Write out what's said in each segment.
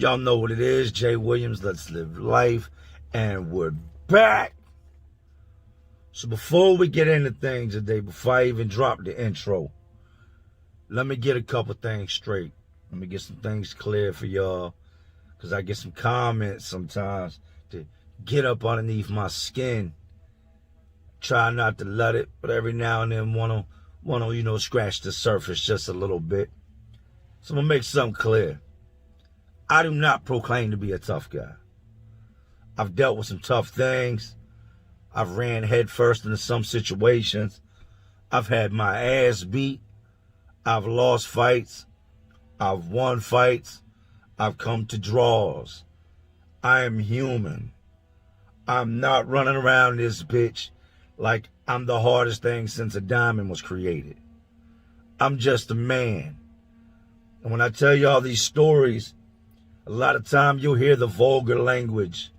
Y'all know what it is. Jay Williams, Let's Live Life. And we're back. So before we get into things today, before I even drop the intro, let me get a couple things straight. Let me get some things clear for y'all. Because I get some comments sometimes to get up underneath my skin. Try not to let it, but every now and then want to, scratch the surface just a little bit. So I'm going to make something clear. I do not proclaim to be a tough guy. I've dealt with some tough things. I've ran headfirst into some situations. I've had my ass beat. I've lost fights. I've won fights. I've come to draws. I am human. I'm not running around this bitch like I'm the hardest thing since a diamond was created. I'm just a man. And when I tell you all these stories, a lot of time you'll hear the vulgar language,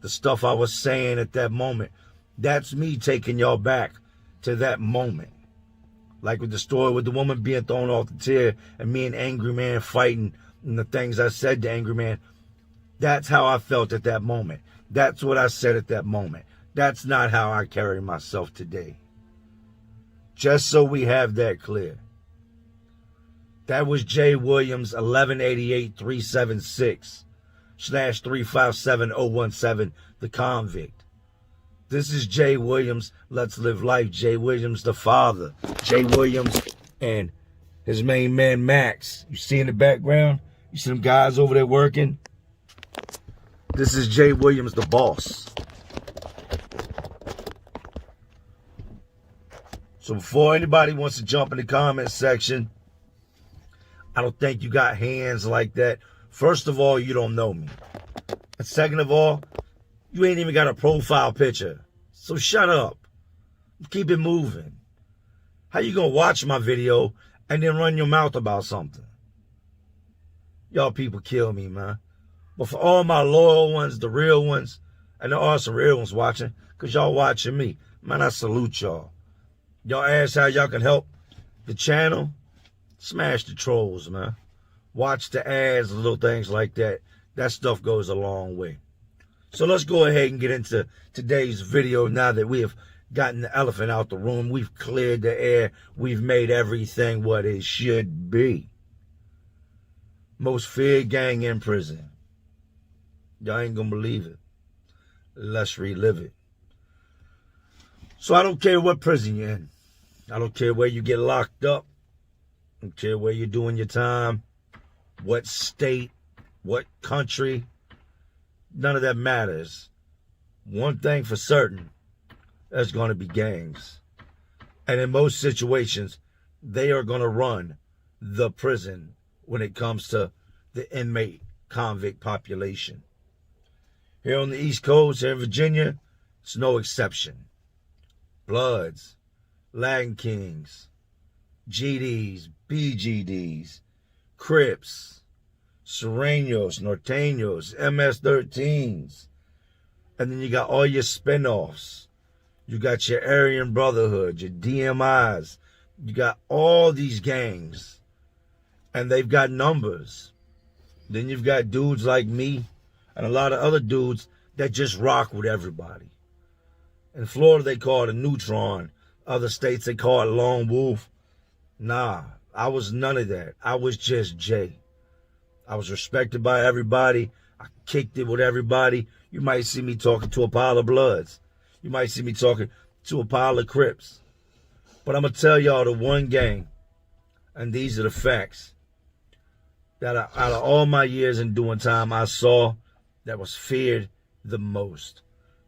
the stuff I was saying at that moment. That's me taking y'all back to that moment. Like with the story with the woman being thrown off the chair and me and Angry Man fighting and the things I said to Angry Man. That's how I felt at that moment. That's what I said at that moment. That's not how I carry myself today. Just so we have that clear. That was Jay Williams, 1188-376/357017, the convict. This is Jay Williams, Let's Live Life. Jay Williams, the father. Jay Williams and his main man, Max. You see in the background? You see them guys over there working? This is Jay Williams, the boss. So before anybody wants to jump in the comment section, I don't think you got hands like that. First of all, you don't know me. And second of all, you ain't even got a profile picture. So shut up. Keep it moving. How you gonna watch my video and then run your mouth about something? Y'all people kill me, man. But for all my loyal ones, the real ones, and there are some real ones watching, because y'all watching me, man, I salute y'all. Y'all ask how y'all can help the channel? Smash the trolls, man. Watch the ads, little things like that. That stuff goes a long way. So let's go ahead and get into today's video now that we have gotten the elephant out the room. We've cleared the air. We've made everything what it should be. Most feared gang in prison. Y'all ain't gonna believe it. Let's relive it. So I don't care what prison you're in. I don't care where you get locked up. I don't care where you're doing your time, what state, what country. None of that matters. One thing for certain, there's going to be gangs. And in most situations, they are going to run the prison when it comes to the inmate convict population. Here on the East Coast, here in Virginia, it's no exception. Bloods, Latin Kings, GDs, BGDs, Crips, Serenos, Norteños, MS-13s. And then you got all your spinoffs. You got your Aryan Brotherhood, your DMIs. You got all these gangs. And they've got numbers. Then you've got dudes like me and a lot of other dudes that just rock with everybody. In Florida, they call it a neutron. Other states, they call it lone wolf. Nah, I was none of that. I was just Jay. I was respected by everybody. I kicked it with everybody. You might see me talking to a pile of Bloods. You might see me talking to a pile of Crips. But I'm going to tell y'all the one gang, and these are the facts, that out of all my years in doing time, I saw that was feared the most,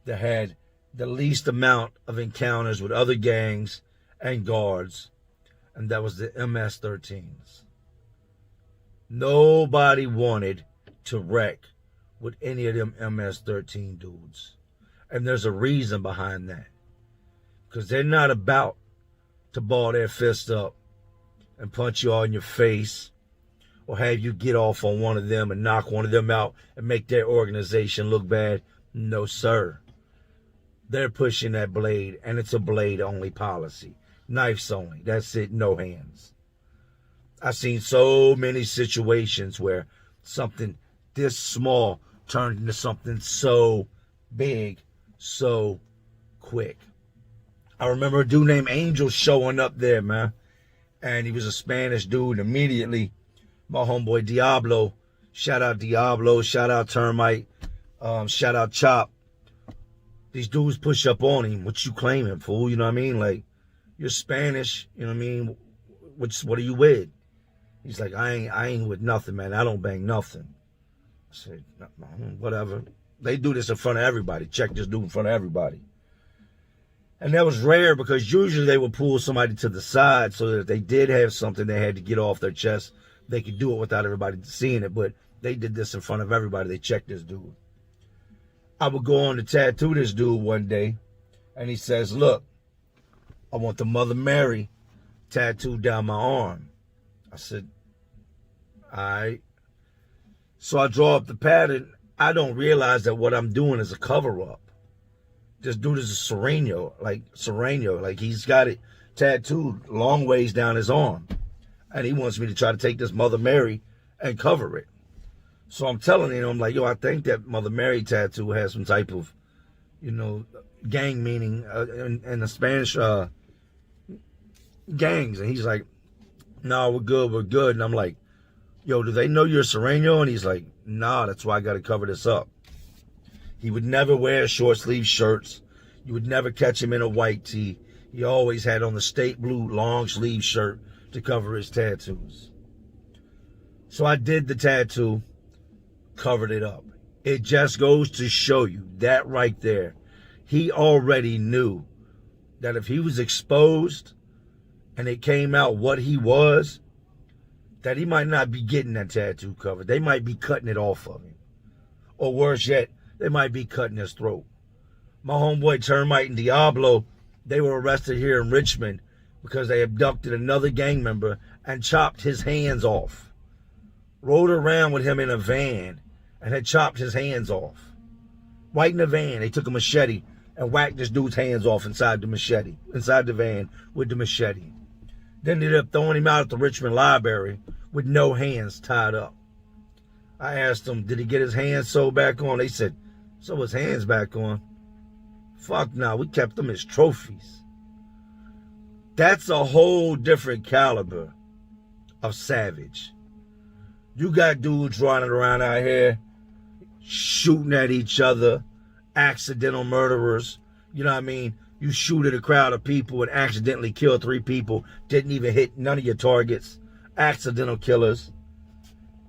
that had the least amount of encounters with other gangs and guards, and that was the MS-13s. Nobody wanted to wreck with any of them MS-13 dudes. And there's a reason behind that. Because they're not about to ball their fist up and punch you all in your face or have you get off on one of them and knock one of them out and make their organization look bad. No, sir. They're pushing that blade, and it's a blade-only policy. Knives only. That's it. No hands. I've seen so many situations where something this small turned into something so big, so quick. I remember a dude named Angel showing up there, man. And he was a Spanish dude. Immediately, my homeboy Diablo, shout out Diablo, shout out Termite, shout out Chop. These dudes push up on him. What you claiming, fool? You know what I mean? Like, you're Spanish, you know what I mean? What are you with? He's like, I ain't with nothing, man. I don't bang nothing. I said, whatever. They do this in front of everybody. Check this dude in front of everybody. And that was rare because usually they would pull somebody to the side so that if they did have something they had to get off their chest, they could do it without everybody seeing it. But they did this in front of everybody. They checked this dude. I would go on to tattoo this dude one day, and he says, look, I want the Mother Mary tattooed down my arm. I said, all right. So I draw up the pattern. I don't realize that what I'm doing is a cover-up. This dude is a Sereno, like he's got it tattooed long ways down his arm. And he wants me to try to take this Mother Mary and cover it. So I'm telling him, I'm like, yo, I think that Mother Mary tattoo has some type of, gang meaning in the Spanish gangs. And he's like, no, we're good. And I'm like, yo, do they know you're Sereno? And he's like, nah, that's why I got to cover this up. He would never wear short sleeve shirts. You would never catch him in a white tee. He always had on the state blue long sleeve shirt to cover his tattoos. So I did the tattoo, covered it up. It just goes to show you that right there. He already knew that if he was exposed and it came out what he was, that he might not be getting that tattoo covered. They might be cutting it off of him. Or worse yet, they might be cutting his throat. My homeboy Termite and Diablo, they were arrested here in Richmond because they abducted another gang member and chopped his hands off. Rode around with him in a van and had chopped his hands off. Right in the van, they took a machete and whacked this dude's hands off inside the van with the machete. Then they ended up throwing him out at the Richmond Library with no hands tied up. I asked him, did he get his hands sewed back on? They said, sew his hands back on? Fuck no, we kept them as trophies. That's a whole different caliber of savage. You got dudes running around out here shooting at each other, accidental murderers. You know what I mean? You shoot at a crowd of people and accidentally kill 3 people, didn't even hit none of your targets. Accidental killers.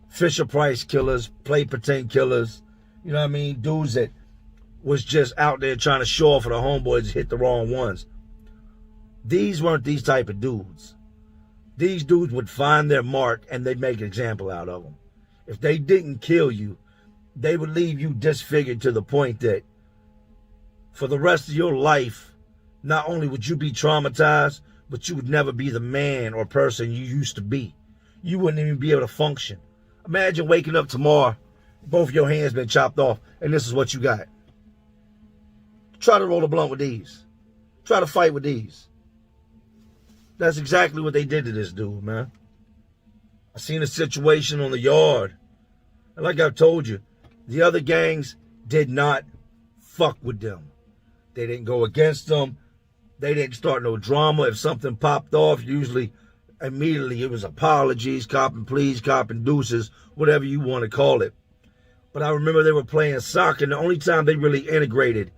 Fisher Price killers, play pretend killers. You know what I mean? Dudes that was just out there trying to show off for the homeboys, hit the wrong ones. These weren't these type of dudes. These dudes would find their mark and they'd make an example out of them. If they didn't kill you, they would leave you disfigured to the point that for the rest of your life, not only would you be traumatized, but you would never be the man or person you used to be. You wouldn't even be able to function. Imagine waking up tomorrow, both your hands been chopped off, and this is what you got. Try to roll a blunt with these. Try to fight with these. That's exactly what they did to this dude, man. I seen a situation on the yard. And like I've told you, the other gangs did not fuck with them. They didn't go against them. They didn't start no drama. If something popped off, usually immediately it was apologies, copping pleas, copping deuces, whatever you want to call it. But I remember they were playing soccer, and the only time they really integrated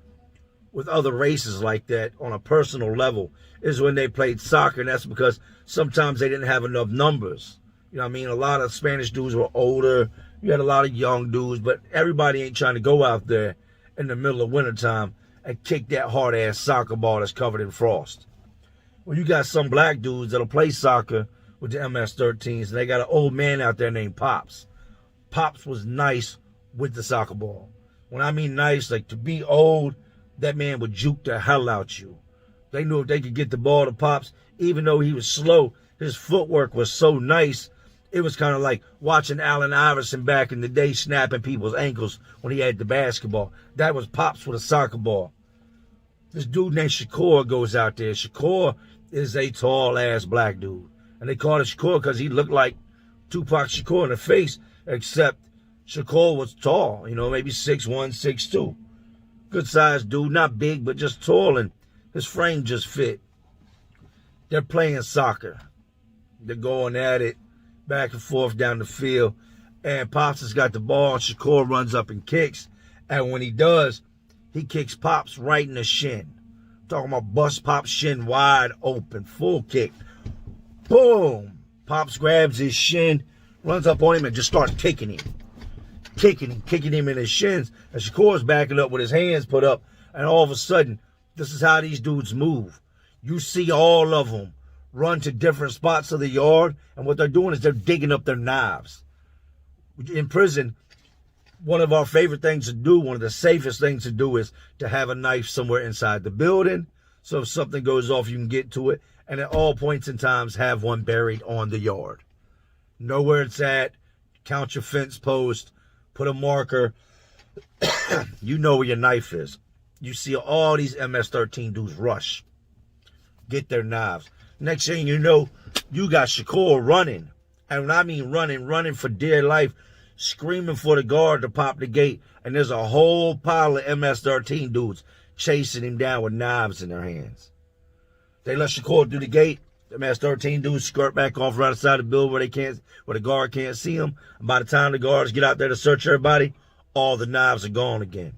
with other races like that on a personal level is when they played soccer, and that's because sometimes they didn't have enough numbers. You know what I mean? A lot of Spanish dudes were older. You had a lot of young dudes, but everybody ain't trying to go out there in the middle of wintertime and kick that hard-ass soccer ball that's covered in frost. Well, you got some black dudes that'll play soccer with the MS-13s, and they got an old man out there named Pops. Pops was nice with the soccer ball. When I mean nice, like to be old, that man would juke the hell out you. They knew if they could get the ball to Pops, even though he was slow, his footwork was so nice, it was kind of like watching Allen Iverson back in the day snapping people's ankles when he had the basketball. That was Pops with a soccer ball. This dude named Shakur goes out there. Shakur is a tall-ass black dude. And they called him Shakur because he looked like Tupac Shakur in the face, except Shakur was tall, maybe 6'1", 6'2". Good sized dude, not big, but just tall, and his frame just fit. They're playing soccer. They're going at it, back and forth down the field. And Pops has got the ball, and Shakur runs up and kicks. And when he does, he kicks Pops right in the shin. I'm talking about bust Pops' shin wide open, full kick. Boom! Pops grabs his shin, runs up on him, and just starts kicking him. Kicking him in his shins. And Shakur's backing up with his hands put up. And all of a sudden, this is how these dudes move. You see all of them run to different spots of the yard. And what they're doing is they're digging up their knives. In prison, one of our favorite things to do, one of the safest things to do is to have a knife somewhere inside the building. So if something goes off, you can get to it. And at all points in times, have one buried on the yard. Know where it's at. Count your fence post. Put a marker. You know where your knife is. You see all these MS-13 dudes rush. Get their knives. Next thing you know, you got Shakur running. And when I mean running for dear life, screaming for the guard to pop the gate. And there's a whole pile of MS-13 dudes chasing him down with knives in their hands. They let Shakur through the gate. The MS-13 dudes skirt back off right outside the building where the guard can't see them. And by the time the guards get out there to search everybody, all the knives are gone again.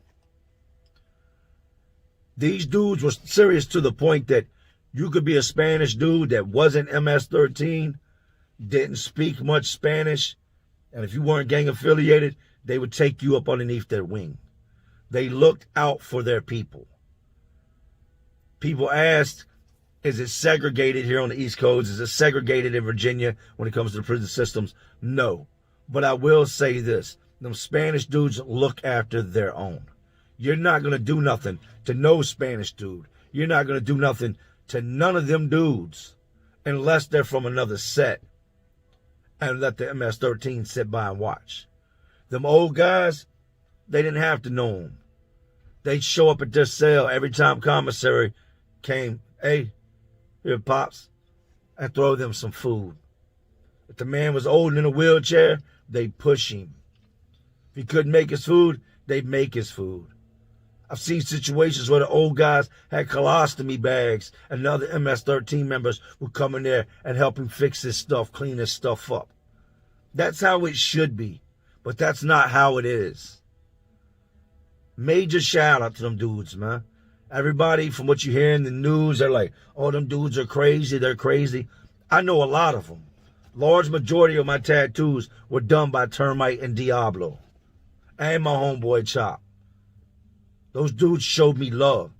These dudes were serious to the point that you could be a Spanish dude that wasn't MS-13, didn't speak much Spanish, and if you weren't gang affiliated, they would take you up underneath their wing. They looked out for their people. People asked, is it segregated here on the East Coast? Is it segregated in Virginia when it comes to the prison systems? No. But I will say this. Them Spanish dudes look after their own. You're not going to do nothing to no Spanish dude. You're not going to do nothing to none of them dudes unless they're from another set and let the MS-13 sit by and watch. Them old guys, they didn't have to know them. They'd show up at their cell every time commissary came. Hey, here, Pops, and throw them some food. If the man was old and in a wheelchair, they'd push him. If he couldn't make his food, they'd make his food. I've seen situations where the old guys had colostomy bags and the other MS-13 members would come in there and help him fix his stuff, clean his stuff up. That's how it should be, but that's not how it is. Major shout out to them dudes, man. Everybody, from what you hear in the news, they're like, oh, them dudes are crazy, they're crazy. I know a lot of them. Large majority of my tattoos were done by Termite and Diablo. And my homeboy Chop. Those dudes showed me love.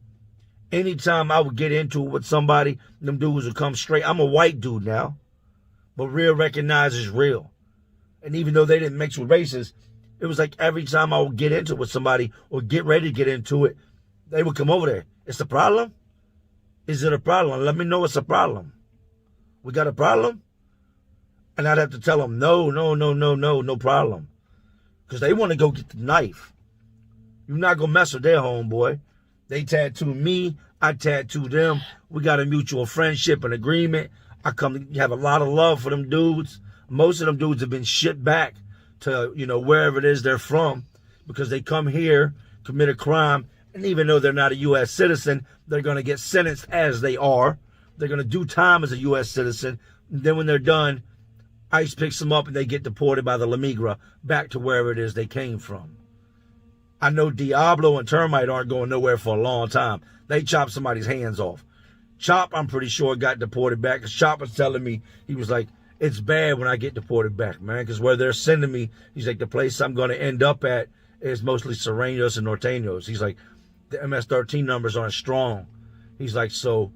Anytime I would get into it with somebody, them dudes would come straight. I'm a white dude now, but real recognizes real. And even though they didn't mix with races, it was like every time I would get into it with somebody or get ready to get into it, they would come over there. It's a problem? Is it a problem? Let me know it's a problem. We got a problem? And I'd have to tell them, no problem. Because they want to go get the knife. You're not going to mess with their homeboy. They tattoo me. I tattoo them. We got a mutual friendship and agreement. I come to have a lot of love for them dudes. Most of them dudes have been shipped back to, wherever it is they're from because they come here, commit a crime, and even though they're not a U.S. citizen, they're going to get sentenced as they are. They're going to do time as a U.S. citizen. And then when they're done, ICE picks them up and they get deported by the La Migra back to wherever it is they came from. I know Diablo and Termite aren't going nowhere for a long time. They chopped somebody's hands off. Chop, I'm pretty sure, got deported back. Because Chop was telling me, he was like, it's bad when I get deported back, man. Because where they're sending me, he's like, the place I'm going to end up at is mostly Sureños and Norteños. He's like, the MS-13 numbers aren't strong. He's like, so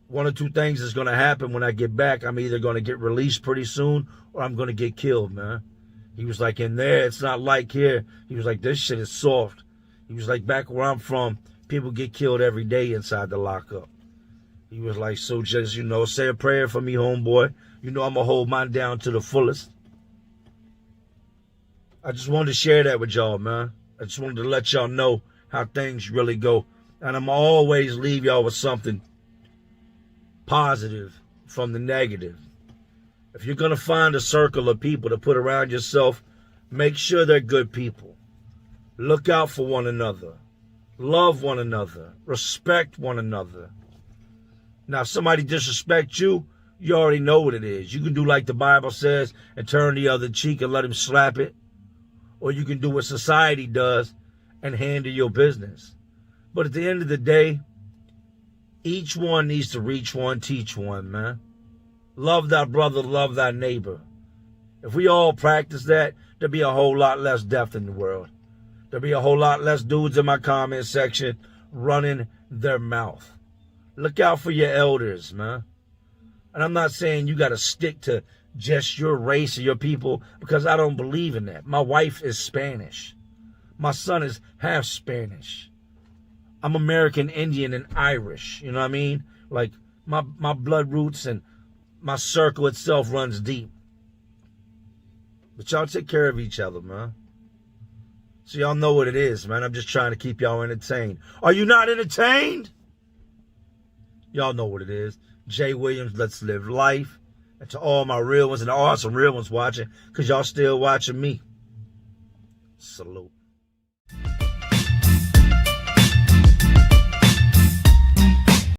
one of two things is going to happen when I get back. I'm either going to get released pretty soon or I'm going to get killed, man. He was like, in there, it's not like here. He was like, this shit is soft. He was like, back where I'm from, people get killed every day inside the lockup. He was like, so just, say a prayer for me, homeboy. I'm going to hold mine down to the fullest. I just wanted to share that with y'all, man. I just wanted to let y'all know how things really go. And I'm always leave y'all with something positive from the negative. If you're going to find a circle of people to put around yourself, Make sure they're good people. Look out for one another. Love one another. Respect one another. Now, if somebody disrespects you, you already know what it is. You can do like the Bible says and turn the other cheek and let him slap it. Or you can do what society does and handle your business. But at the end of the day, each one needs to reach one, teach one, man. Love thy brother, love thy neighbor. If we all practice that, there'll be a whole lot less death in the world. There'll be a whole lot less dudes in my comment section running their mouth. Look out for your elders, man. And I'm not saying you got to stick to just your race or your people, because I don't believe in that. My wife is Spanish. My son is half Spanish. I'm American, Indian, and Irish. You know what I mean? Like, my blood roots and my circle itself runs deep. But y'all take care of each other, man. So y'all know what it is, man. I'm just trying to keep y'all entertained. Are you not entertained? Y'all know what it is. Jay Williams, let's live life. And to all my real ones, and there are some real ones watching, because y'all still watching me. Salute.